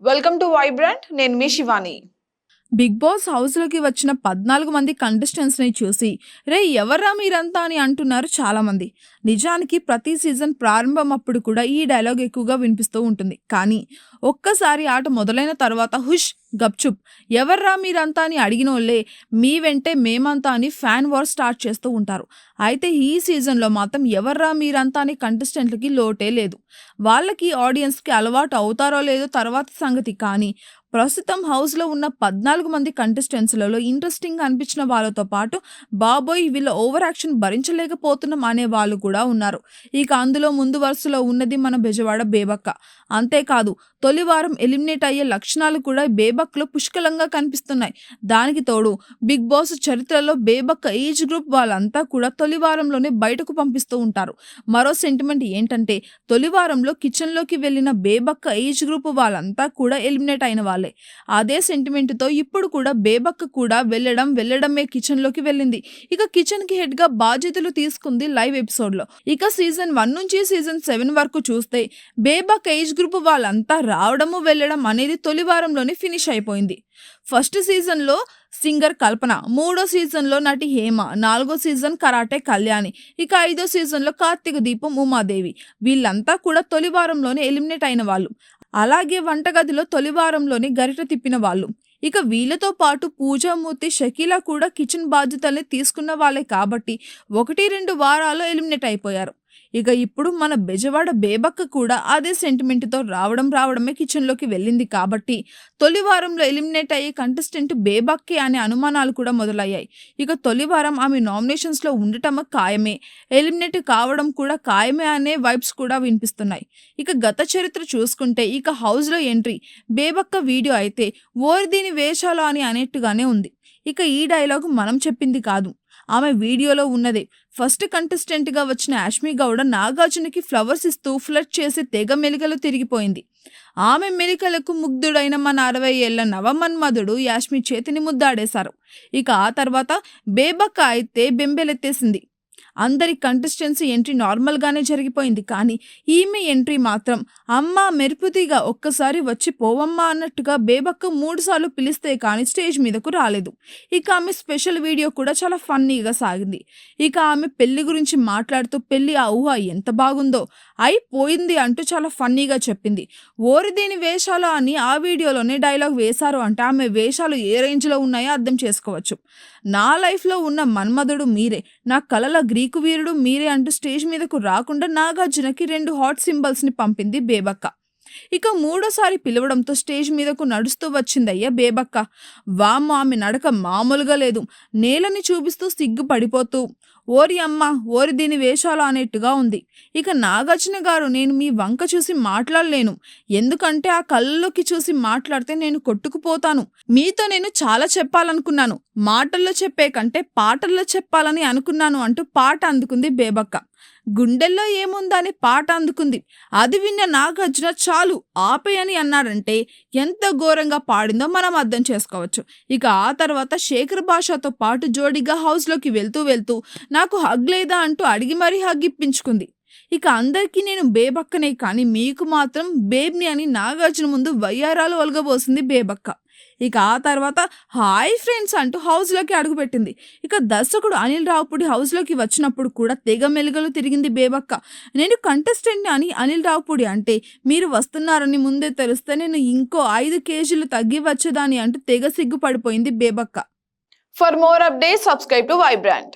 Welcome to Vibrant. నేను మీ Shivani. Big boss హౌస్లోకి వచ్చిన 14 మంది కంటెస్టెంట్స్ని చూసి రే ఎవర్రా మీరంతా అని అంటున్నారు చాలామంది. నిజానికి ప్రతి సీజన్ ప్రారంభం అప్పుడు కూడా ఈ డైలాగ్ ఎక్కువగా వినిపిస్తూ ఉంటుంది. కానీ ఒక్కసారి ఆట మొదలైన తర్వాత హుష్ గప్చుప్ ఎవర్రా మీరంతా అని అడిగిన వాళ్ళే మీ వెంటే మేమంతా అని ఫ్యాన్ వార్ స్టార్ట్ చేస్తూ ఉంటారు. అయితే ఈ సీజన్లో మాత్రం ఎవర్రా మీరంతా అని కంటెస్టెంట్లకి లోటే లేదు. వాళ్ళకి ఆడియన్స్కి అలవాటు అవుతారో లేదో తర్వాత సంగతి. కానీ ప్రస్తుతం హౌస్లో ఉన్న 14 మంది కంటెస్టెంట్స్లలో ఇంట్రెస్టింగ్ అనిపించిన వాళ్ళతో పాటు బాబోయ్ వీళ్ళ ఓవర్ యాక్షన్ భరించలేకపోతున్నాం అనే వాళ్ళు కూడా ఉన్నారు. ఇక అందులో ముందు వరుసలో ఉన్నది మన బెజవాడ బేబక్క. అంతేకాదు తొలి వారం ఎలిమినేట్ అయ్యే లక్షణాలు కూడా బేబక్లో పుష్కలంగా కనిపిస్తున్నాయి. దానికి తోడు బిగ్ బాస్ చరిత్రలో బేబక్క ఏజ్ గ్రూప్ వాళ్ళంతా కూడా తొలి వారంలోనే బయటకు పంపిస్తూ ఉంటారు. మరో సెంటిమెంట్ ఏంటంటే తొలి వారంలో కిచెన్లోకి వెళ్ళిన బేబక్క ఏజ్ గ్రూప్ వాళ్ళంతా కూడా ఎలిమినేట్ అయిన వాళ్ళే. అదే సెంటిమెంట్తో ఇప్పుడు కూడా బేబక్క కూడా వెళ్ళడమే కిచెన్లోకి వెళ్ళింది. ఇక కిచెన్కి హెడ్గా బాధ్యతలు తీసుకుంది లైవ్ ఎపిసోడ్లో. ఇక సీజన్ 1 నుంచి సీజన్ 7 వరకు చూస్తే బేబక్క ఏజ్ గ్రూప్ వాళ్ళంతా రావడము వెళ్ళడం అనేది తొలి వారంలోనే ఫినిష్ అయిపోయింది. ఫస్ట్ సీజన్లో సింగర్ కల్పన, మూడో సీజన్లో నటి హేమ, నాలుగో సీజన్ కరాటే కళ్యాణి, ఇక ఐదో సీజన్లో కార్తీక దీపం ఉమాదేవి. వీళ్ళంతా కూడా తొలి వారంలోనే ఎలిమినేట్ అయిన వాళ్ళు. అలాగే వంటగదిలో తొలి వారంలోనే గరిట తిప్పిన వాళ్ళు. ఇక వీళ్ళతో పాటు పూజామూర్తి, షకీలా కూడా కిచెన్ బాధ్యతల్ని తీసుకున్న వాళ్ళే కాబట్టి 1-2 వారాల్లో ఎలిమినేట్ అయిపోయారు. ఇక ఇప్పుడు మన బెజవాడ బేబక్క కూడా అదే సెంటిమెంట్తో రావడమే కిచెన్లోకి వెళ్ళింది కాబట్టి తొలి వారంలో ఎలిమినేట్ అయ్యే కంటెస్టెంట్ బేబక్కే అనే అనుమానాలు కూడా మొదలయ్యాయి. ఇక తొలి వారం ఆమె నామినేషన్స్లో ఉండటం ఖాయమే, ఎలిమినేట్ కావడం కూడా ఖాయమే అనే వైబ్స్ కూడా వినిపిస్తున్నాయి. ఇక గత చరిత్ర చూసుకుంటే ఇక హౌస్లో ఎంట్రీ బేబక్క వీడియో అయితే ఓరి దీని వేషాలు అని అనేట్టుగానే ఉంది. ఇక ఈ డైలాగు మనం చెప్పింది కాదు, ఆమె వీడియోలో ఉన్నదే. ఫస్ట్ కంటెస్టెంట్గా వచ్చిన యాష్మి గౌడ నాగార్జునకి ఫ్లవర్స్ ఇస్తూ ఫ్లర్ట్ చేసి తెగ మెలికలు తిరిగిపోయింది. ఆమె మెలికలకు ముగ్ధుడైన మన 60 ఏళ్ల నవమన్మధుడు యాష్మి చేతిని ముద్దాడేశారు. ఇక ఆ తర్వాత బేబక్క అయితే బెంబెలెత్తేసింది. అందరి కంటెస్టెన్సీ ఎంట్రీ నార్మల్గానే జరిగిపోయింది. కానీ ఈమె ఎంట్రీ మాత్రం అమ్మ మెరుపుతీగా ఒక్కసారి వచ్చి పోవమ్మా అన్నట్టుగా బేబక్క 3 సార్లు పిలిస్తే కానీ స్టేజ్ మీదకు రాలేదు. ఇక ఆమె స్పెషల్ వీడియో కూడా చాలా ఫన్నీగా సాగింది. ఇక ఆమె పెళ్లి గురించి మాట్లాడుతూ పెళ్లి ఆ ఊహ ఎంత బాగుందో అయిపోయింది అంటూ చాలా ఫన్నీగా చెప్పింది. ఓరిదేని వేషాలు అని ఆ వీడియోలోనే డైలాగ్ వేశారు అంటే ఆమె వేషాలు ఏ రేంజ్లో ఉన్నాయో అర్థం చేసుకోవచ్చు. నా లైఫ్లో ఉన్న మన్మధుడు మీరే, నా కలల గ్రీకు వీరుడు మీరే అంటూ స్టేజ్ మీదకు రాకుండా నాగార్జునకి 2 హాట్ సింబల్స్ని పంపింది బేబక్క. ఇక మూడోసారి పిలవడంతో స్టేజ్ మీదకు నడుస్తూ వచ్చిందయ్యా బేబక్క. వామ్మ ఆమె నడక మామూలుగా లేదు. నేలని చూపిస్తూ సిగ్గు పడిపోతూ ఓరి అమ్మ ఓరి దీని వేషాలు అనేట్టుగా ఉంది. ఇక నాగార్జున గారు, నేను మీ వంక చూసి మాట్లాడలేను, ఎందుకంటే ఆ కళ్ళలోకి చూసి మాట్లాడితే నేను కొట్టుకుపోతాను. మీతో నేను చాలా చెప్పాలనుకున్నాను, మాటల్లో చెప్పే కంటే పాటల్లో చెప్పాలని అనుకున్నాను అంటూ పాట అందుకుంది బేబక్క. గుండెల్లో ఏముందని పాట అందుకుంది. అది విన్న నాగార్జున చాలు ఆపేయని అన్నాడంటే ఎంత ఘోరంగా పాడిందో మనం అర్థం చేసుకోవచ్చు. ఇక ఆ తర్వాత శేఖర్ భాషతో పాటు జోడీగా హౌస్లోకి వెళ్తూ నాకు హగ్ లేదా అంటూ అడిగి మరీ హగ్ ఇప్పించుకుంది. ఇక అందరికీ నేను బేబక్కనే కానీ మీకు మాత్రం బేబ్ని అని నాగార్జున ముందు వయ్యారాలు ఒలగబోసింది బేబక్క. ఇక ఆ తర్వాత హాయ్ ఫ్రెండ్స్ అంటూ హౌస్లోకి అడుగుపెట్టింది. ఇక దర్శకుడు అనిల్ రావుపూడి హౌస్లోకి వచ్చినప్పుడు కూడా తెగ మెలుగలు తిరిగింది బేబక్క. నేను కంటెస్టెంట్ని అని అనిల్ రావుపూడి అంటే మీరు వస్తున్నారని ముందే తెలిస్తే నేను ఇంకో 5 కేజీలు తగ్గి వచ్చేదాన్ని అంటూ తెగ సిగ్గుపడిపోయింది బేబక్క. For more updates subscribe to Vibrant.